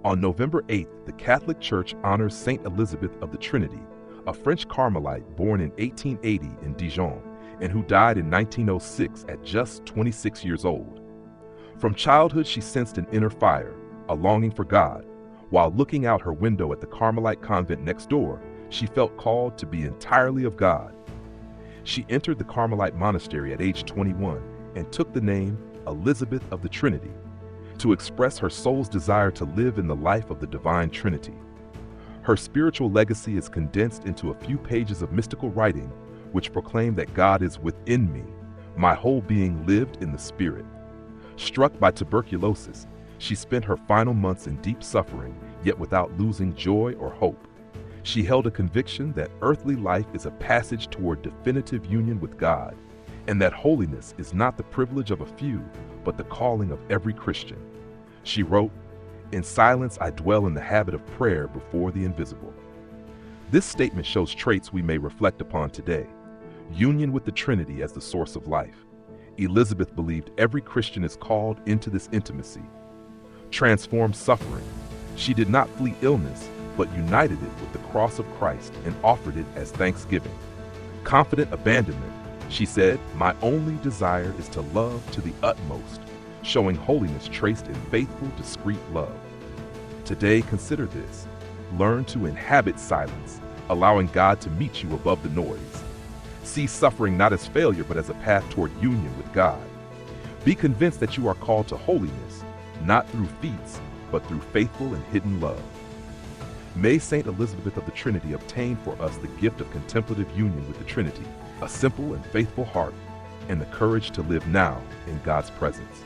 On November 8th, the Catholic Church honors Saint Elizabeth of the Trinity, a French Carmelite born in 1880 in Dijon and who died in 1906 at just 26 years old. From childhood, she sensed an inner fire, a longing for God. While looking out her window at the Carmelite convent next door, she felt called to be entirely of God. She entered the Carmelite monastery at age 21 and took the name Elizabeth of the Trinity to express her soul's desire to live in the life of the divine Trinity. Her spiritual legacy is condensed into a few pages of mystical writing which proclaim that God is within me, my whole being lived in the Spirit. Struck by tuberculosis, she spent her final months in deep suffering, yet without losing joy or hope. She held a conviction that earthly life is a passage toward definitive union with God, and that holiness is not the privilege of a few, but the calling of every Christian. She wrote, "In silence I dwell in the habit of prayer before the invisible." This statement shows traits we may reflect upon today. Union with the Trinity as the source of life. Elizabeth believed every Christian is called into this intimacy. Transformed suffering. She did not flee illness, but united it with the cross of Christ and offered it as thanksgiving. Confident abandonment. She said, "My only desire is to love to the utmost," showing holiness traced in faithful, discreet love. Today, consider this. Learn to inhabit silence, allowing God to meet you above the noise. See suffering not as failure, but as a path toward union with God. Be convinced that you are called to holiness, not through feats, but through faithful and hidden love. May Saint Elizabeth of the Trinity obtain for us the gift of contemplative union with the Trinity, a simple and faithful heart, and the courage to live now in God's presence.